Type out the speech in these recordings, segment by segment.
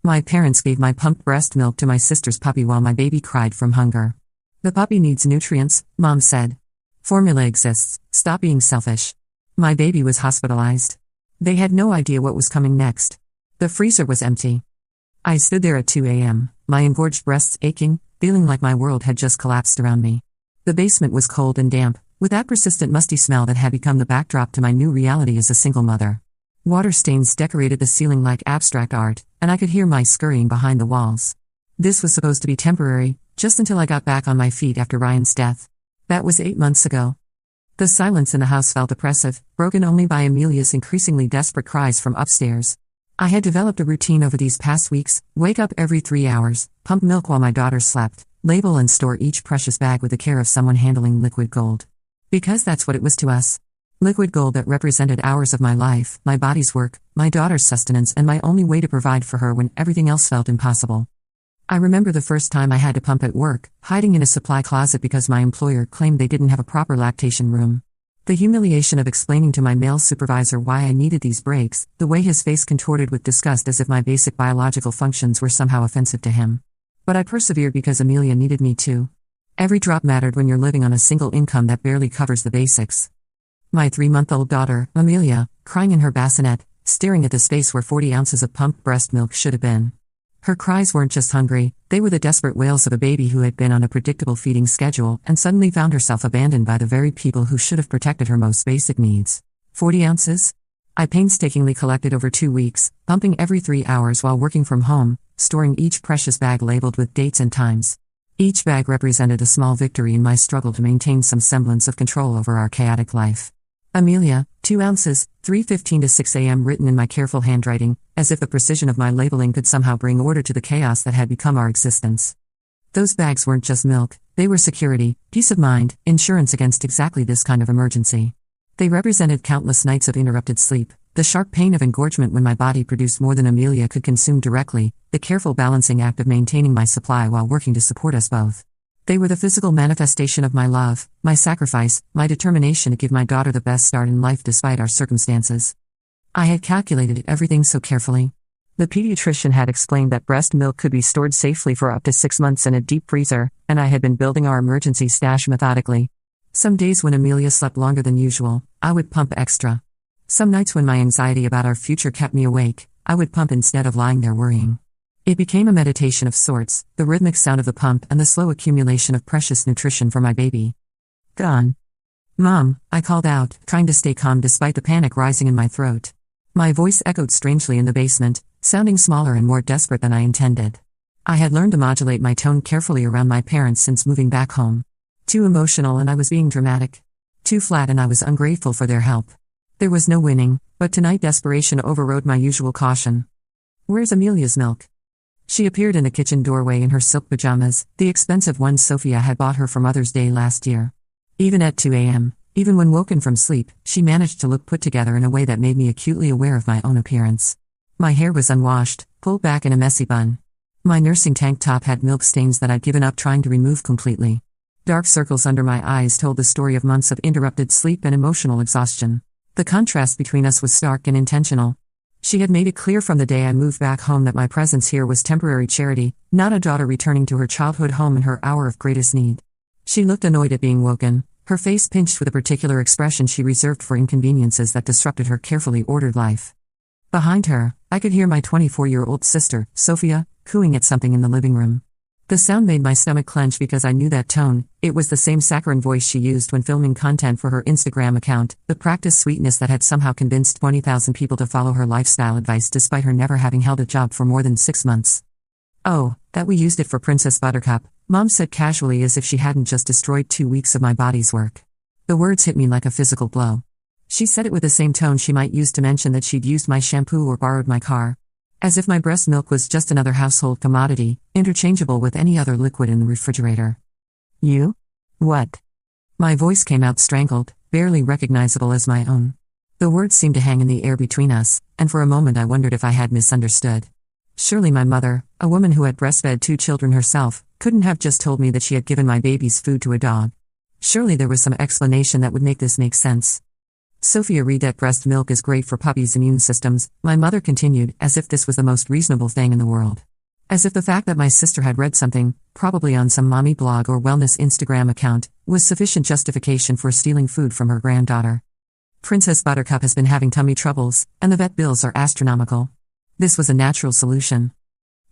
My parents gave my pumped breast milk to my sister's puppy while my baby cried from hunger. The puppy needs nutrients, Mom said. Formula exists, stop being selfish. My baby was hospitalized. They had no idea what was coming next. The freezer was empty. I stood there at 2 a.m., my engorged breasts aching, feeling like my world had just collapsed around me. The basement was cold and damp, with that persistent musty smell that had become the backdrop to my new reality as a single mother. Water stains decorated the ceiling like abstract art, and I could hear mice scurrying behind the walls. This was supposed to be temporary, just until I got back on my feet after Ryan's death. That was 8 months ago. The silence in the house felt oppressive, broken only by Amelia's increasingly desperate cries from upstairs. I had developed a routine over these past weeks: wake up every 3 hours, pump milk while my daughter slept, label and store each precious bag with the care of someone handling liquid gold. Because that's what it was to us. Liquid gold that represented hours of my life, my body's work, my daughter's sustenance, and my only way to provide for her when everything else felt impossible. I remember the first time I had to pump at work, hiding in a supply closet because my employer claimed they didn't have a proper lactation room. The humiliation of explaining to my male supervisor why I needed these breaks, the way his face contorted with disgust as if my basic biological functions were somehow offensive to him. But I persevered because Amelia needed me too. Every drop mattered when you're living on a single income that barely covers the basics. My 3-month-old daughter, Amelia, crying in her bassinet, staring at the space where 40 ounces of pumped breast milk should have been. Her cries weren't just hungry, they were the desperate wails of a baby who had been on a predictable feeding schedule and suddenly found herself abandoned by the very people who should have protected her most basic needs. 40 ounces? I painstakingly collected over 2 weeks, pumping every 3 hours while working from home, storing each precious bag labeled with dates and times. Each bag represented a small victory in my struggle to maintain some semblance of control over our chaotic life. Amelia, 2 ounces, 3:15 to 6 a.m. written in my careful handwriting, as if the precision of my labeling could somehow bring order to the chaos that had become our existence. Those bags weren't just milk, they were security, peace of mind, insurance against exactly this kind of emergency. They represented countless nights of interrupted sleep, the sharp pain of engorgement when my body produced more than Amelia could consume directly, the careful balancing act of maintaining my supply while working to support us both. They were the physical manifestation of my love, my sacrifice, my determination to give my daughter the best start in life despite our circumstances. I had calculated everything so carefully. The pediatrician had explained that breast milk could be stored safely for up to 6 months in a deep freezer, and I had been building our emergency stash methodically. Some days when Amelia slept longer than usual, I would pump extra. Some nights when my anxiety about our future kept me awake, I would pump instead of lying there worrying. It became a meditation of sorts, the rhythmic sound of the pump and the slow accumulation of precious nutrition for my baby. Gone. Mom, I called out, trying to stay calm despite the panic rising in my throat. My voice echoed strangely in the basement, sounding smaller and more desperate than I intended. I had learned to modulate my tone carefully around my parents since moving back home. Too emotional and I was being dramatic. Too flat and I was ungrateful for their help. There was no winning, but tonight desperation overrode my usual caution. Where's Amelia's milk? She appeared in the kitchen doorway in her silk pajamas, the expensive ones Sophia had bought her for Mother's Day last year. Even at 2 a.m., even when woken from sleep, she managed to look put together in a way that made me acutely aware of my own appearance. My hair was unwashed, pulled back in a messy bun. My nursing tank top had milk stains that I'd given up trying to remove completely. Dark circles under my eyes told the story of months of interrupted sleep and emotional exhaustion. The contrast between us was stark and intentional. She had made it clear from the day I moved back home that my presence here was temporary charity, not a daughter returning to her childhood home in her hour of greatest need. She looked annoyed at being woken, her face pinched with a particular expression she reserved for inconveniences that disrupted her carefully ordered life. Behind her, I could hear my 24-year-old sister, Sophia, cooing at something in the living room. The sound made my stomach clench because I knew that tone. It was the same saccharine voice she used when filming content for her Instagram account, the practiced sweetness that had somehow convinced 20,000 people to follow her lifestyle advice despite her never having held a job for more than 6 months. Oh, that we used it for Princess Buttercup, Mom said casually as if she hadn't just destroyed 2 weeks of my body's work. The words hit me like a physical blow. She said it with the same tone she might use to mention that she'd used my shampoo or borrowed my car. As if my breast milk was just another household commodity, interchangeable with any other liquid in the refrigerator. You? What? My voice came out strangled, barely recognizable as my own. The words seemed to hang in the air between us, and for a moment I wondered if I had misunderstood. Surely my mother, a woman who had breastfed 2 children herself, couldn't have just told me that she had given my baby's food to a dog. Surely there was some explanation that would make this make sense. Sophia, read that breast milk is great for puppies' immune systems, my mother continued, as if this was the most reasonable thing in the world. As if the fact that my sister had read something, probably on some mommy blog or wellness Instagram account, was sufficient justification for stealing food from her granddaughter. Princess Buttercup has been having tummy troubles, and the vet bills are astronomical. This was a natural solution.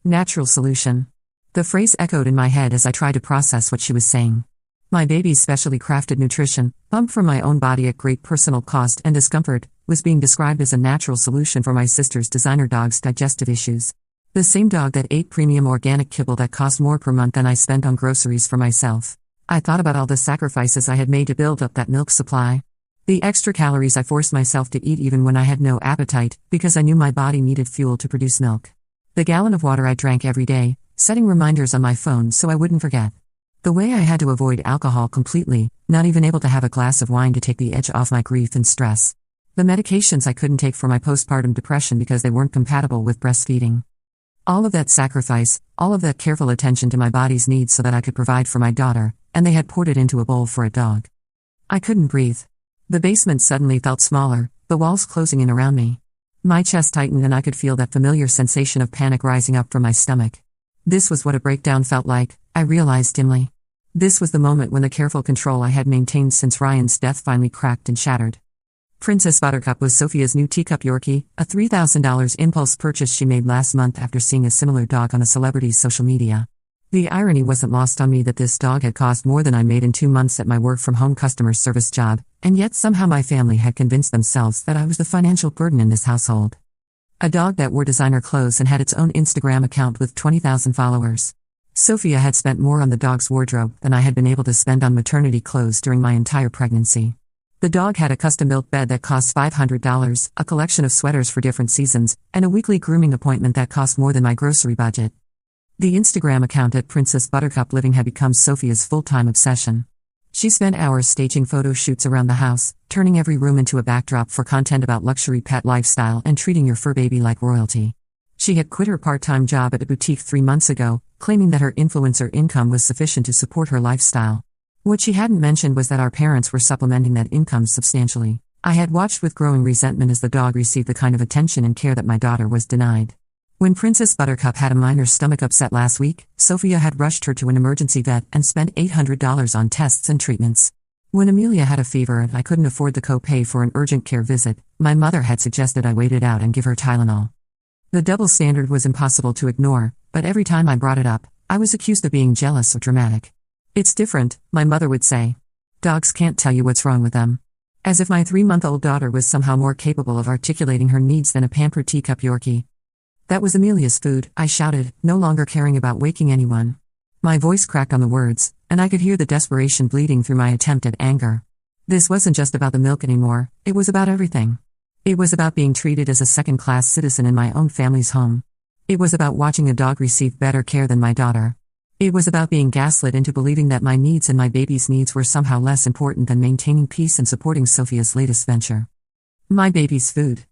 Natural solution. The phrase echoed in my head as I tried to process what she was saying. My baby's specially crafted nutrition, pumped from my own body at great personal cost and discomfort, was being described as a natural solution for my sister's designer dog's digestive issues. The same dog that ate premium organic kibble that cost more per month than I spent on groceries for myself. I thought about all the sacrifices I had made to build up that milk supply. The extra calories I forced myself to eat even when I had no appetite, because I knew my body needed fuel to produce milk. The gallon of water I drank every day, setting reminders on my phone so I wouldn't forget. The way I had to avoid alcohol completely, not even able to have a glass of wine to take the edge off my grief and stress. The medications I couldn't take for my postpartum depression because they weren't compatible with breastfeeding. All of that sacrifice, all of that careful attention to my body's needs so that I could provide for my daughter, and they had poured it into a bowl for a dog. I couldn't breathe. The basement suddenly felt smaller, the walls closing in around me. My chest tightened and I could feel that familiar sensation of panic rising up from my stomach. This was what a breakdown felt like, I realized dimly. This was the moment when the careful control I had maintained since Ryan's death finally cracked and shattered. Princess Buttercup was Sophia's new teacup Yorkie, a $3,000 impulse purchase she made last month after seeing a similar dog on a celebrity's social media. The irony wasn't lost on me that this dog had cost more than I made in 2 months at my work-from-home customer service job, and yet somehow my family had convinced themselves that I was the financial burden in this household. A dog that wore designer clothes and had its own Instagram account with 20,000 followers. Sophia had spent more on the dog's wardrobe than I had been able to spend on maternity clothes during my entire pregnancy. The dog had a custom-built bed that cost $500, a collection of sweaters for different seasons, and a weekly grooming appointment that cost more than my grocery budget. The Instagram account at Princess Buttercup Living had become Sophia's full-time obsession. She spent hours staging photo shoots around the house, turning every room into a backdrop for content about luxury pet lifestyle and treating your fur baby like royalty. She had quit her part-time job at a boutique 3 months ago, claiming that her influencer income was sufficient to support her lifestyle. What she hadn't mentioned was that our parents were supplementing that income substantially. I had watched with growing resentment as the dog received the kind of attention and care that my daughter was denied. When Princess Buttercup had a minor stomach upset last week, Sophia had rushed her to an emergency vet and spent $800 on tests and treatments. When Amelia had a fever and I couldn't afford the co-pay for an urgent care visit, my mother had suggested I wait it out and give her Tylenol. The double standard was impossible to ignore, but every time I brought it up, I was accused of being jealous or dramatic. It's different, my mother would say. Dogs can't tell you what's wrong with them. As if my 3-month-old daughter was somehow more capable of articulating her needs than a pampered teacup Yorkie. That was Amelia's food, I shouted, no longer caring about waking anyone. My voice cracked on the words, and I could hear the desperation bleeding through my attempt at anger. This wasn't just about the milk anymore, it was about everything. It was about being treated as a second-class citizen in my own family's home. It was about watching a dog receive better care than my daughter. It was about being gaslit into believing that my needs and my baby's needs were somehow less important than maintaining peace and supporting Sophia's latest venture. My baby's food.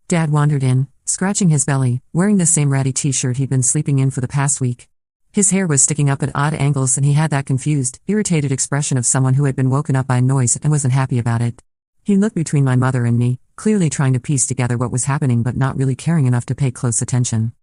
Dad wandered in, scratching his belly, wearing the same ratty t-shirt he'd been sleeping in for the past week. His hair was sticking up at odd angles and he had that confused, irritated expression of someone who had been woken up by a noise and wasn't happy about it. He looked between my mother and me, clearly trying to piece together what was happening but not really caring enough to pay close attention.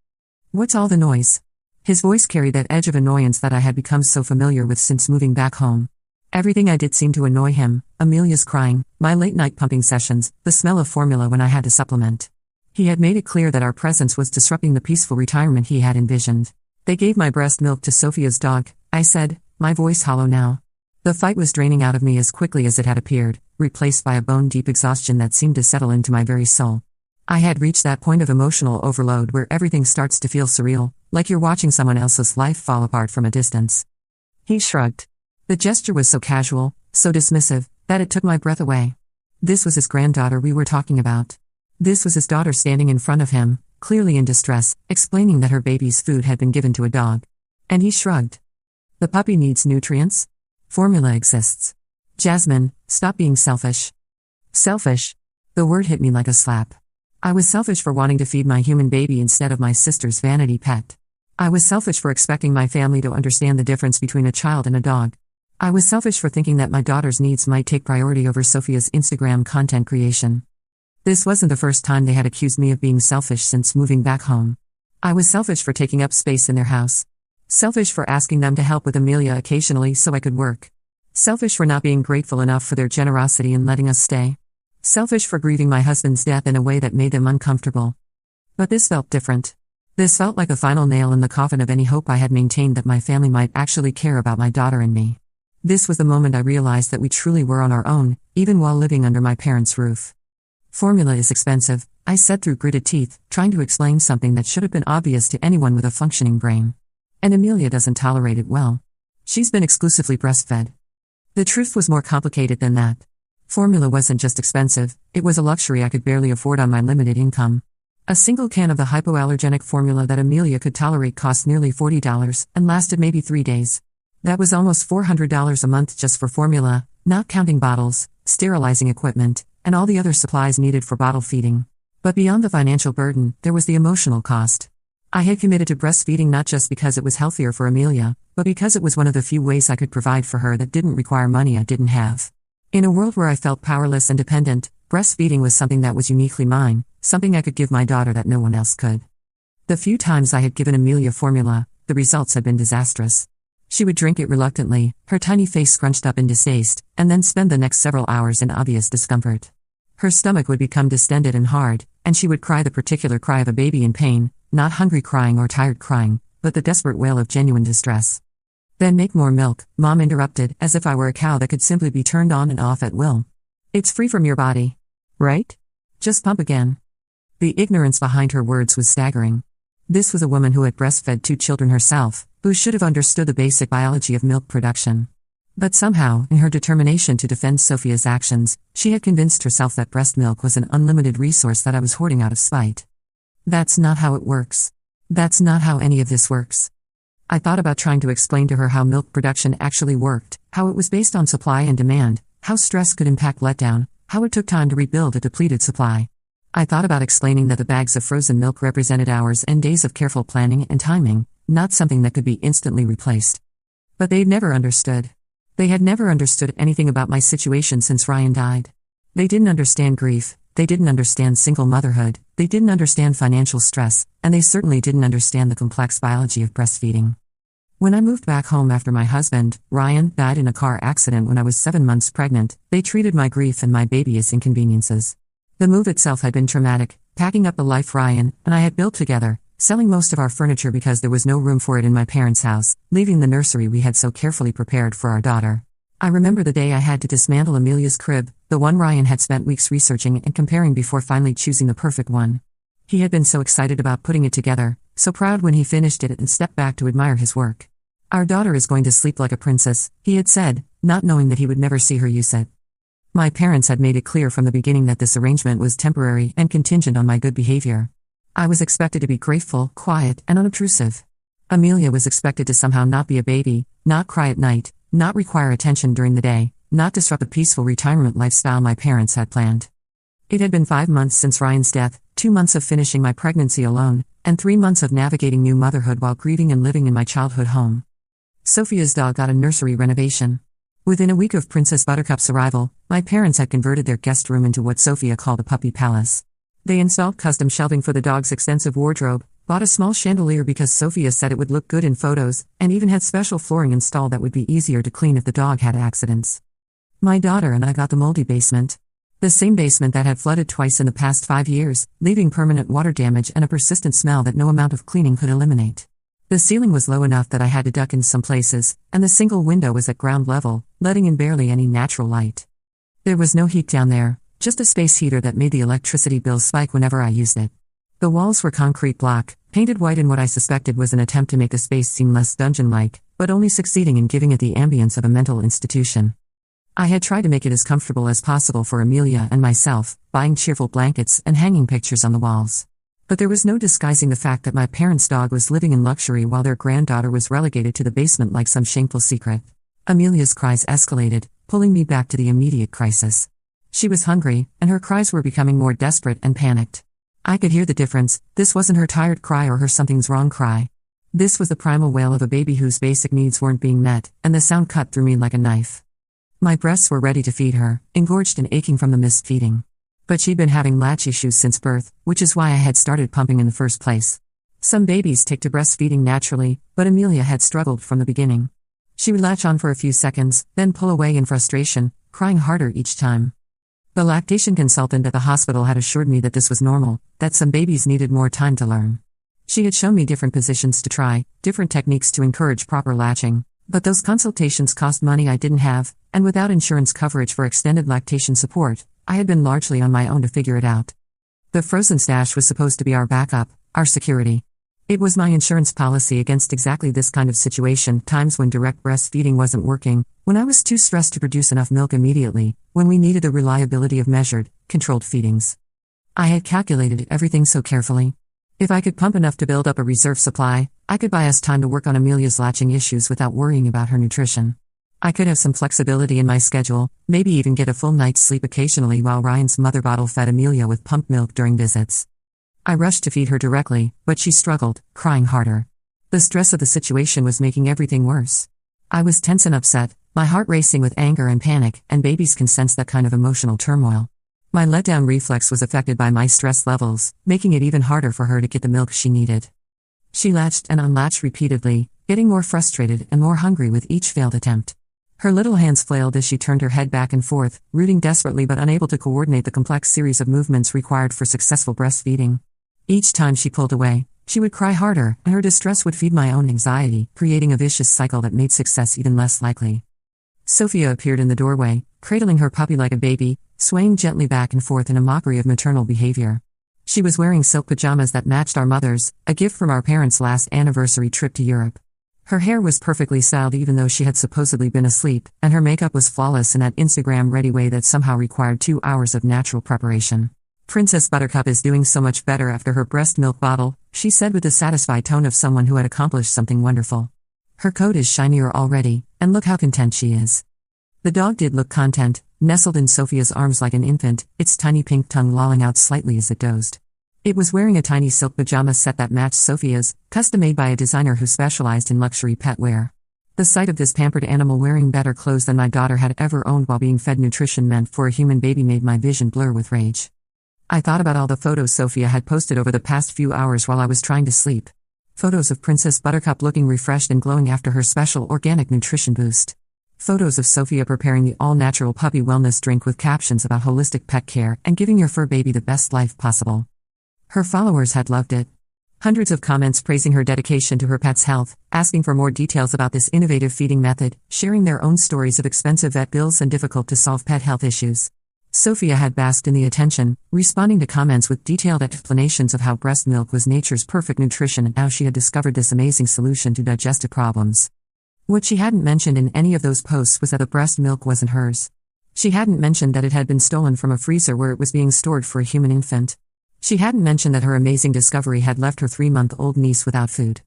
What's all the noise? His voice carried that edge of annoyance that I had become so familiar with since moving back home. Everything I did seemed to annoy him, Amelia's crying, my late-night pumping sessions, the smell of formula when I had to supplement. He had made it clear that our presence was disrupting the peaceful retirement he had envisioned. They gave my breast milk to Sophia's dog, I said, my voice hollow now. The fight was draining out of me as quickly as it had appeared, replaced by a bone-deep exhaustion that seemed to settle into my very soul. I had reached that point of emotional overload where everything starts to feel surreal, like you're watching someone else's life fall apart from a distance. He shrugged. The gesture was so casual, so dismissive, that it took my breath away. This was his granddaughter we were talking about. This was his daughter standing in front of him, clearly in distress, explaining that her baby's food had been given to a dog. And he shrugged. The puppy needs nutrients? Formula exists. Jasmine, stop being selfish. Selfish? The word hit me like a slap. I was selfish for wanting to feed my human baby instead of my sister's vanity pet. I was selfish for expecting my family to understand the difference between a child and a dog. I was selfish for thinking that my daughter's needs might take priority over Sophia's Instagram content creation. This wasn't the first time they had accused me of being selfish since moving back home. I was selfish for taking up space in their house. Selfish for asking them to help with Amelia occasionally so I could work. Selfish for not being grateful enough for their generosity in letting us stay. Selfish for grieving my husband's death in a way that made them uncomfortable. But this felt different. This felt like a final nail in the coffin of any hope I had maintained that my family might actually care about my daughter and me. This was the moment I realized that we truly were on our own, even while living under my parents' roof. Formula is expensive, I said through gritted teeth, trying to explain something that should have been obvious to anyone with a functioning brain. And Amelia doesn't tolerate it well. She's been exclusively breastfed. The truth was more complicated than that. Formula wasn't just expensive, it was a luxury I could barely afford on my limited income. A single can of the hypoallergenic formula that Amelia could tolerate cost nearly $40 and lasted maybe 3 days. That was almost $400 a month just for formula, not counting bottles, sterilizing equipment, and all the other supplies needed for bottle feeding. But beyond the financial burden, there was the emotional cost. I had committed to breastfeeding not just because it was healthier for Amelia, but because it was one of the few ways I could provide for her that didn't require money I didn't have. In a world where I felt powerless and dependent, breastfeeding was something that was uniquely mine, something I could give my daughter that no one else could. The few times I had given Amelia formula, the results had been disastrous. She would drink it reluctantly, her tiny face scrunched up in distaste, and then spend the next several hours in obvious discomfort. Her stomach would become distended and hard, and she would cry the particular cry of a baby in pain, not hungry crying or tired crying, but the desperate wail of genuine distress. Then make more milk, Mom interrupted, as if I were a cow that could simply be turned on and off at will. It's free from your body. Right? Just pump again. The ignorance behind her words was staggering. This was a woman who had breastfed 2 children herself, who should have understood the basic biology of milk production. But somehow, in her determination to defend Sophia's actions, she had convinced herself that breast milk was an unlimited resource that I was hoarding out of spite. That's not how it works. That's not how any of this works. I thought about trying to explain to her how milk production actually worked, how it was based on supply and demand, how stress could impact letdown, how it took time to rebuild a depleted supply. I thought about explaining that the bags of frozen milk represented hours and days of careful planning and timing, not something that could be instantly replaced. But they'd never understood. They had never understood anything about my situation since Ryan died. They didn't understand grief, they didn't understand single motherhood, they didn't understand financial stress, and they certainly didn't understand the complex biology of breastfeeding. When I moved back home after my husband, Ryan, died in a car accident when I was 7 months pregnant, they treated my grief and my baby as inconveniences. The move itself had been traumatic, packing up the life Ryan and I had built together, selling most of our furniture because there was no room for it in my parents' house, leaving the nursery we had so carefully prepared for our daughter. I remember the day I had to dismantle Amelia's crib, the one Ryan had spent weeks researching and comparing before finally choosing the perfect one. He had been so excited about putting it together, so proud when he finished it and stepped back to admire his work. Our daughter is going to sleep like a princess, he had said, not knowing that he would never see her use it. My parents had made it clear from the beginning that this arrangement was temporary and contingent on my good behavior. I was expected to be grateful, quiet, and unobtrusive. Amelia was expected to somehow not be a baby, not cry at night, not require attention during the day, not disrupt the peaceful retirement lifestyle my parents had planned. It had been 5 months since Ryan's death, 2 months of finishing my pregnancy alone, and 3 months of navigating new motherhood while grieving and living in my childhood home. Sophia's dog got a nursery renovation. Within a week of Princess Buttercup's arrival, my parents had converted their guest room into what Sophia called a puppy palace. They installed custom shelving for the dog's extensive wardrobe, bought a small chandelier because Sophia said it would look good in photos, and even had special flooring installed that would be easier to clean if the dog had accidents. My daughter and I got the moldy basement. The same basement that had flooded twice in the past 5 years, leaving permanent water damage and a persistent smell that no amount of cleaning could eliminate. The ceiling was low enough that I had to duck in some places, and the single window was at ground level, letting in barely any natural light. There was no heat down there, just a space heater that made the electricity bill spike whenever I used it. The walls were concrete block, painted white in what I suspected was an attempt to make the space seem less dungeon-like, but only succeeding in giving it the ambience of a mental institution. I had tried to make it as comfortable as possible for Amelia and myself, buying cheerful blankets and hanging pictures on the walls. But there was no disguising the fact that my parents' dog was living in luxury while their granddaughter was relegated to the basement like some shameful secret. Amelia's cries escalated, pulling me back to the immediate crisis. She was hungry, and her cries were becoming more desperate and panicked. I could hear the difference, this wasn't her tired cry or her something's wrong cry. This was the primal wail of a baby whose basic needs weren't being met, and the sound cut through me like a knife. My breasts were ready to feed her, engorged and aching from the missed feeding. But she'd been having latch issues since birth, which is why I had started pumping in the first place. Some babies take to breastfeeding naturally, but Amelia had struggled from the beginning. She would latch on for a few seconds, then pull away in frustration, crying harder each time. The lactation consultant at the hospital had assured me that this was normal, that some babies needed more time to learn. She had shown me different positions to try, different techniques to encourage proper latching, but those consultations cost money I didn't have, and without insurance coverage for extended lactation support, I had been largely on my own to figure it out. The frozen stash was supposed to be our backup, our security. It was my insurance policy against exactly this kind of situation, times when direct breastfeeding wasn't working, when I was too stressed to produce enough milk immediately, when we needed the reliability of measured, controlled feedings. I had calculated everything so carefully. If I could pump enough to build up a reserve supply, I could buy us time to work on Amelia's latching issues without worrying about her nutrition. I could have some flexibility in my schedule, maybe even get a full night's sleep occasionally while Ryan's mother bottle fed Amelia with pumped milk during visits. I rushed to feed her directly, but she struggled, crying harder. The stress of the situation was making everything worse. I was tense and upset, my heart racing with anger and panic, and babies can sense that kind of emotional turmoil. My letdown reflex was affected by my stress levels, making it even harder for her to get the milk she needed. She latched and unlatched repeatedly, getting more frustrated and more hungry with each failed attempt. Her little hands flailed as she turned her head back and forth, rooting desperately but unable to coordinate the complex series of movements required for successful breastfeeding. Each time she pulled away, she would cry harder, and her distress would feed my own anxiety, creating a vicious cycle that made success even less likely. Sophia appeared in the doorway, cradling her puppy like a baby, swaying gently back and forth in a mockery of maternal behavior. She was wearing silk pajamas that matched our mother's, a gift from our parents' last anniversary trip to Europe. Her hair was perfectly styled even though she had supposedly been asleep, and her makeup was flawless in that Instagram-ready way that somehow required 2 hours of natural preparation. "Princess Buttercup is doing so much better after her breast milk bottle," she said with the satisfied tone of someone who had accomplished something wonderful. "Her coat is shinier already, and look how content she is." The dog did look content, nestled in Sophia's arms like an infant, its tiny pink tongue lolling out slightly as it dozed. It was wearing a tiny silk pajama set that matched Sophia's, custom-made by a designer who specialized in luxury pet wear. The sight of this pampered animal wearing better clothes than my daughter had ever owned while being fed nutrition meant for a human baby made my vision blur with rage. I thought about all the photos Sophia had posted over the past few hours while I was trying to sleep. Photos of Princess Buttercup looking refreshed and glowing after her special organic nutrition boost. Photos of Sophia preparing the all-natural puppy wellness drink with captions about holistic pet care and giving your fur baby the best life possible. Her followers had loved it. Hundreds of comments praising her dedication to her pet's health, asking for more details about this innovative feeding method, sharing their own stories of expensive vet bills and difficult-to-solve pet health issues. Sophia had basked in the attention, responding to comments with detailed explanations of how breast milk was nature's perfect nutrition and how she had discovered this amazing solution to digestive problems. What she hadn't mentioned in any of those posts was that the breast milk wasn't hers. She hadn't mentioned that it had been stolen from a freezer where it was being stored for a human infant. She hadn't mentioned that her amazing discovery had left her 3-month-old niece without food.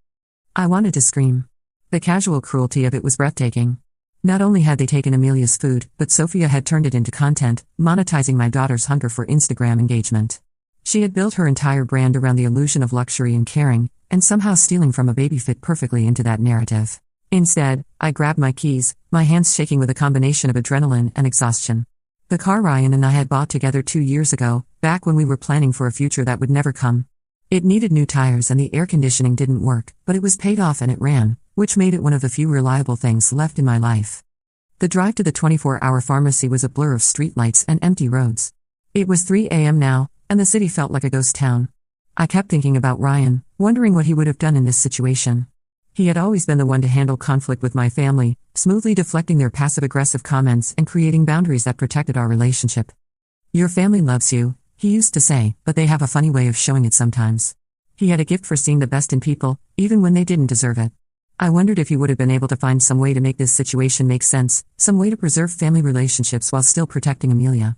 I wanted to scream. The casual cruelty of it was breathtaking. Not only had they taken Amelia's food, but Sophia had turned it into content, monetizing my daughter's hunger for Instagram engagement. She had built her entire brand around the illusion of luxury and caring, and somehow stealing from a baby fit perfectly into that narrative. Instead, I grabbed my keys, my hands shaking with a combination of adrenaline and exhaustion. The car Ryan and I had bought together 2 years ago, back when we were planning for a future that would never come. It needed new tires and the air conditioning didn't work, but it was paid off and it ran, which made it one of the few reliable things left in my life. The drive to the 24-hour pharmacy was a blur of streetlights and empty roads. It was 3 a.m. now, and the city felt like a ghost town. I kept thinking about Ryan, wondering what he would have done in this situation. He had always been the one to handle conflict with my family, smoothly deflecting their passive-aggressive comments and creating boundaries that protected our relationship. "Your family loves you," he used to say, "but they have a funny way of showing it sometimes." He had a gift for seeing the best in people, even when they didn't deserve it. I wondered if he would have been able to find some way to make this situation make sense, some way to preserve family relationships while still protecting Amelia.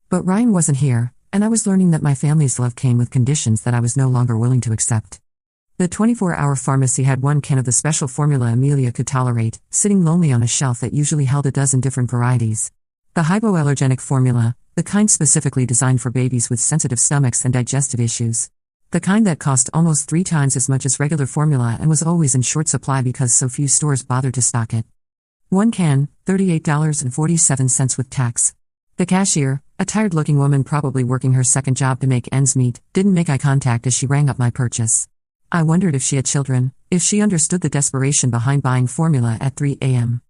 But Ryan wasn't here, and I was learning that my family's love came with conditions that I was no longer willing to accept. The 24-hour pharmacy had 1 can of the special formula Amelia could tolerate, sitting lonely on a shelf that usually held a dozen different varieties. The hypoallergenic formula, the kind specifically designed for babies with sensitive stomachs and digestive issues. The kind that cost almost 3 times as much as regular formula and was always in short supply because so few stores bothered to stock it. One can, $38.47 with tax. The cashier, a tired-looking woman probably working her second job to make ends meet, didn't make eye contact as she rang up my purchase. I wondered if she had children, if she understood the desperation behind buying formula at 3 a.m.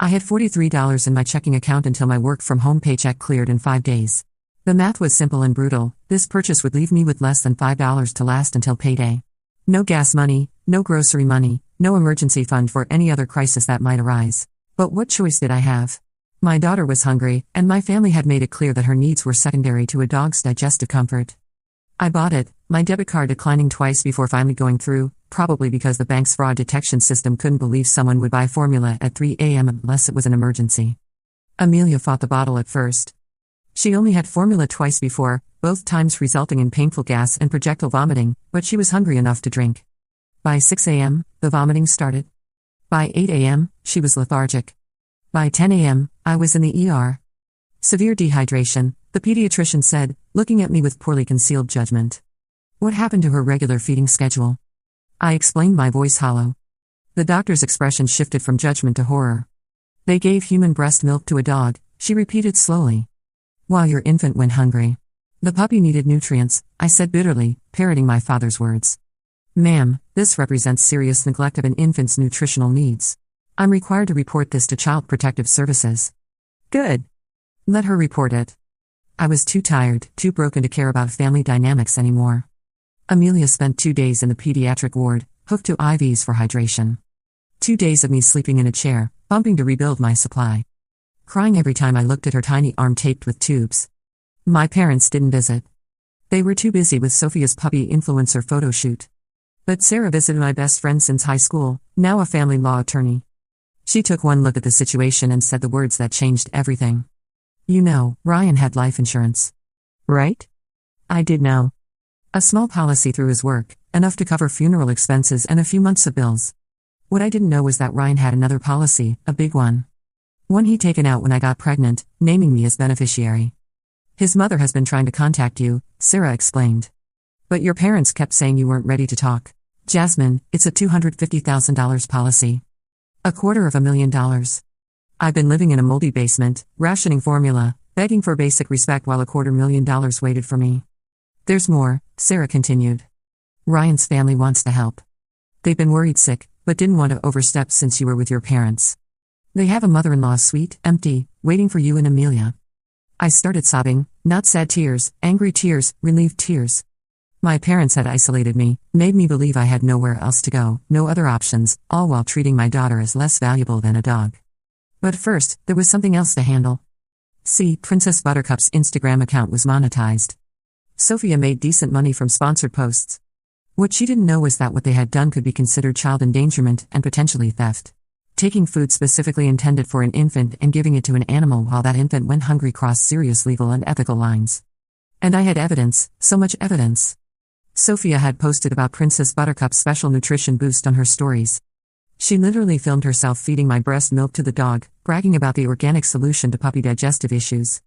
I had $43 in my checking account until my work-from-home paycheck cleared in 5 days. The math was simple and brutal. This purchase would leave me with less than $5 to last until payday. No gas money, no grocery money, no emergency fund for any other crisis that might arise. But what choice did I have? My daughter was hungry, and my family had made it clear that her needs were secondary to a dog's digestive comfort. I bought it, my debit card declining twice before finally going through, probably because the bank's fraud detection system couldn't believe someone would buy formula at 3 a.m. unless it was an emergency. Amelia fought the bottle at first. She only had formula twice before, both times resulting in painful gas and projectile vomiting, but she was hungry enough to drink. By 6 a.m., the vomiting started. By 8 a.m., she was lethargic. By 10 a.m., I was in the ER. Severe dehydration, the pediatrician said, looking at me with poorly concealed judgment. What happened to her regular feeding schedule? I explained, my voice hollow. The doctor's expression shifted from judgment to horror. They gave human breast milk to a dog, she repeated slowly. While your infant went hungry. The puppy needed nutrients, I said bitterly, parroting my father's words. Ma'am, this represents serious neglect of an infant's nutritional needs. I'm required to report this to Child Protective Services. Good. Let her report it. I was too tired, too broken to care about family dynamics anymore. Amelia spent 2 days in the pediatric ward, hooked to IVs for hydration. 2 days of me sleeping in a chair, bumping to rebuild my supply. Crying every time I looked at her tiny arm taped with tubes. My parents didn't visit. They were too busy with Sophia's puppy influencer photo shoot. But Sarah visited, my best friend since high school, now a family law attorney. She took one look at the situation and said the words that changed everything. You know, Ryan had life insurance. Right? I did know. A small policy through his work, enough to cover funeral expenses and a few months of bills. What I didn't know was that Ryan had another policy, a big one. One he'd taken out when I got pregnant, naming me as beneficiary. His mother has been trying to contact you, Sarah explained. But your parents kept saying you weren't ready to talk. Jasmine, it's a $250,000 policy. $250,000. I've been living in a moldy basement, rationing formula, begging for basic respect while $250,000 waited for me. There's more, Sarah continued. Ryan's family wants to help. They've been worried sick, but didn't want to overstep since you were with your parents. They have a mother-in-law suite, empty, waiting for you and Amelia. I started sobbing, not sad tears, angry tears, relieved tears. My parents had isolated me, made me believe I had nowhere else to go, no other options, all while treating my daughter as less valuable than a dog. But first, there was something else to handle. See, Princess Buttercup's Instagram account was monetized. Sophia made decent money from sponsored posts. What she didn't know was that what they had done could be considered child endangerment and potentially theft. Taking food specifically intended for an infant and giving it to an animal while that infant went hungry crossed serious legal and ethical lines. And I had evidence, so much evidence. Sophia had posted about Princess Buttercup's special nutrition boost on her stories. She literally filmed herself feeding my breast milk to the dog, bragging about the organic solution to puppy digestive issues.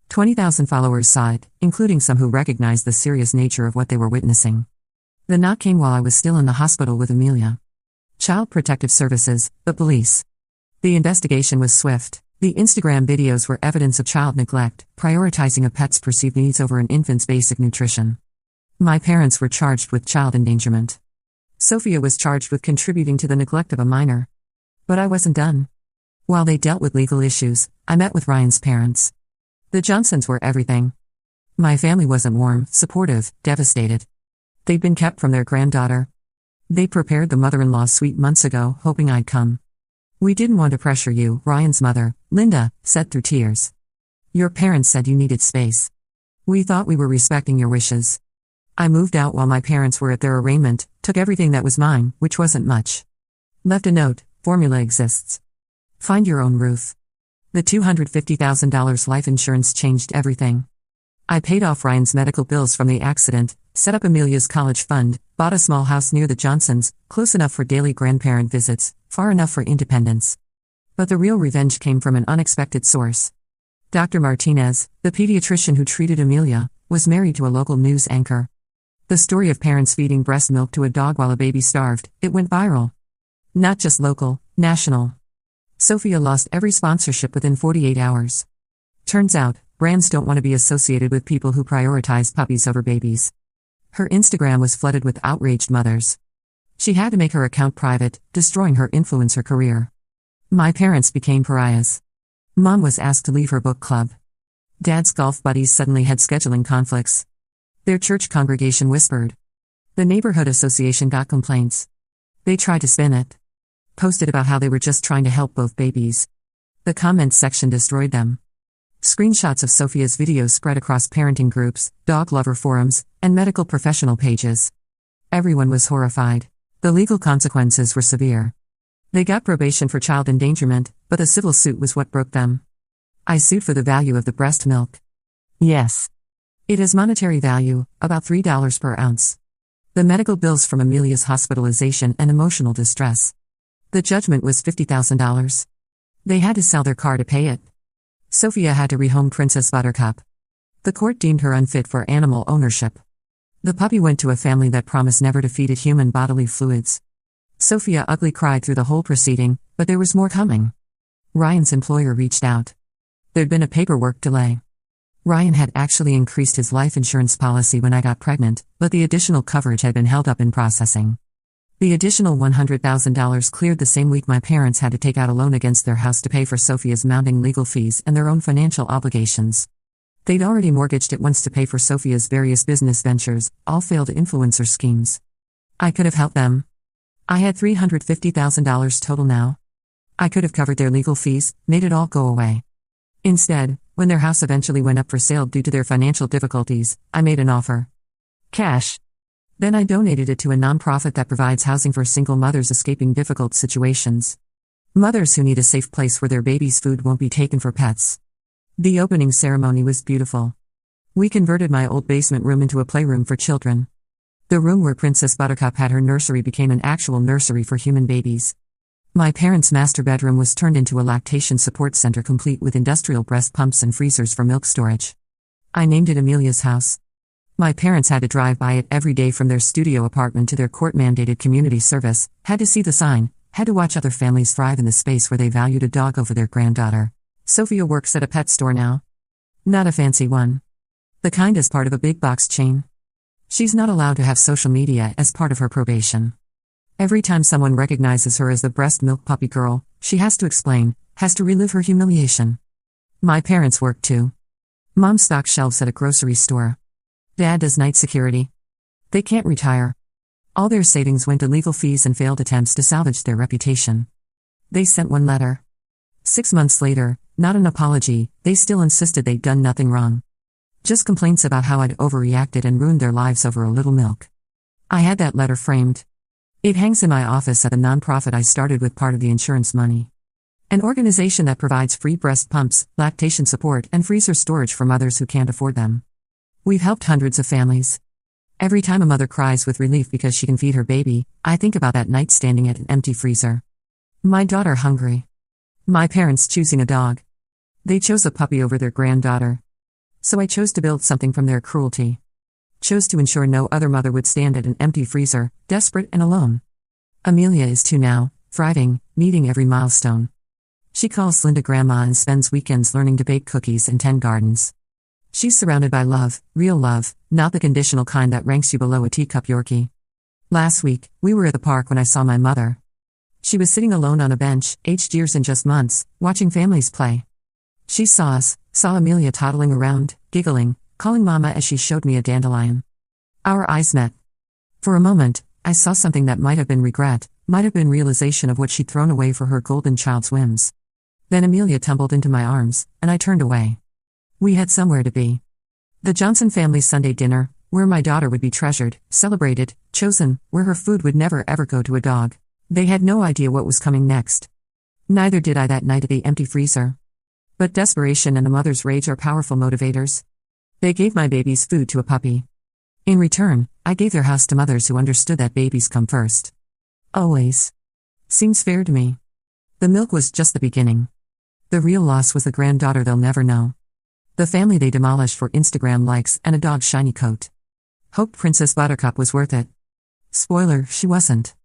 20,000 followers saw it, including some who recognized the serious nature of what they were witnessing. The knock came while I was still in the hospital with Amelia. Child Protective Services, the police. The investigation was swift. The Instagram videos were evidence of child neglect, prioritizing a pet's perceived needs over an infant's basic nutrition. My parents were charged with child endangerment. Sophia was charged with contributing to the neglect of a minor. But I wasn't done. While they dealt with legal issues, I met with Ryan's parents. The Johnsons were everything. My family wasn't warm, supportive, devastated. They'd been kept from their granddaughter. They prepared the mother-in-law suite months ago, hoping I'd come. We didn't want to pressure you, Ryan's mother, Linda, said through tears. Your parents said you needed space. We thought we were respecting your wishes. I moved out while my parents were at their arraignment, took everything that was mine, which wasn't much. Left a note, formula exists. Find your own roof. The $250,000 life insurance changed everything. I paid off Ryan's medical bills from the accident, set up Amelia's college fund, bought a small house near the Johnsons, close enough for daily grandparent visits, far enough for independence. But the real revenge came from an unexpected source. Dr. Martinez, the pediatrician who treated Amelia, was married to a local news anchor. The story of parents feeding breast milk to a dog while a baby starved, it went viral. Not just local, national. Sophia lost every sponsorship within 48 hours. Turns out, brands don't want to be associated with people who prioritize puppies over babies. Her Instagram was flooded with outraged mothers. She had to make her account private, destroying her influencer career. My parents became pariahs. Mom was asked to leave her book club. Dad's golf buddies suddenly had scheduling conflicts. Their church congregation whispered. The neighborhood association got complaints. They tried to spin it. Posted about how they were just trying to help both babies. The comments section destroyed them. Screenshots of Sophia's videos spread across parenting groups, dog lover forums, and medical professional pages. Everyone was horrified. The legal consequences were severe. They got probation for child endangerment, but the civil suit was what broke them. I sued for the value of the breast milk. Yes. It has monetary value, about $3 per ounce. The medical bills from Amelia's hospitalization and emotional distress. The judgment was $50,000. They had to sell their car to pay it. Sophia had to rehome Princess Buttercup. The court deemed her unfit for animal ownership. The puppy went to a family that promised never to feed it human bodily fluids. Sophia ugly cried through the whole proceeding, but there was more coming. Ryan's employer reached out. There'd been a paperwork delay. Ryan had actually increased his life insurance policy when I got pregnant, but the additional coverage had been held up in processing. The additional $100,000 cleared the same week my parents had to take out a loan against their house to pay for Sophia's mounting legal fees and their own financial obligations. They'd already mortgaged it once to pay for Sophia's various business ventures, all failed influencer schemes. I could have helped them. I had $350,000 total now. I could have covered their legal fees, made it all go away. Instead, when their house eventually went up for sale due to their financial difficulties, I made an offer. Cash. Then I donated it to a nonprofit that provides housing for single mothers escaping difficult situations. Mothers who need a safe place where their baby's food won't be taken for pets. The opening ceremony was beautiful. We converted my old basement room into a playroom for children. The room where Princess Buttercup had her nursery became an actual nursery for human babies. My parents' master bedroom was turned into a lactation support center complete with industrial breast pumps and freezers for milk storage. I named it Amelia's house. My parents had to drive by it every day from their studio apartment to their court-mandated community service, had to see the sign, had to watch other families thrive in the space where they valued a dog over their granddaughter. Sophia works at a pet store now. Not a fancy one. The kind as part of a big box chain. She's not allowed to have social media as part of her probation. Every time someone recognizes her as the breast milk puppy girl, she has to explain, has to relive her humiliation. My parents work too. Mom stocks shelves at a grocery store. Dad does night security. They can't retire. All their savings went to legal fees and failed attempts to salvage their reputation. They sent one letter. 6 months later, not an apology, they still insisted they'd done nothing wrong. Just complaints about how I'd overreacted and ruined their lives over a little milk. I had that letter framed. It hangs in my office at a nonprofit I started with part of the insurance money. An organization that provides free breast pumps, lactation support, and freezer storage for mothers who can't afford them. We've helped hundreds of families. Every time a mother cries with relief because she can feed her baby, I think about that night standing at an empty freezer. My daughter hungry. My parents choosing a dog. They chose a puppy over their granddaughter. So I chose to build something from their cruelty. Chose to ensure no other mother would stand at an empty freezer, desperate and alone. Amelia is 2 now, thriving, meeting every milestone. She calls Linda grandma and spends weekends learning to bake cookies and tend gardens. She's surrounded by love, real love, not the conditional kind that ranks you below a teacup Yorkie. Last week, we were at the park when I saw my mother. She was sitting alone on a bench, aged years and just months, watching families play. She saw us, saw Amelia toddling around, giggling, calling mama as she showed me a dandelion. Our eyes met. For a moment, I saw something that might have been regret, might have been realization of what she'd thrown away for her golden child's whims. Then Amelia tumbled into my arms, and I turned away. We had somewhere to be. The Johnson family's Sunday dinner, where my daughter would be treasured, celebrated, chosen, where her food would never ever go to a dog. They had no idea what was coming next. Neither did I that night at the empty freezer. But desperation and a mother's rage are powerful motivators. They gave my babies food to a puppy. In return, I gave their house to mothers who understood that babies come first. Always. Seems fair to me. The milk was just the beginning. The real loss was the granddaughter they'll never know. The family they demolished for Instagram likes and a dog's shiny coat. Hoped Princess Buttercup was worth it. Spoiler, she wasn't.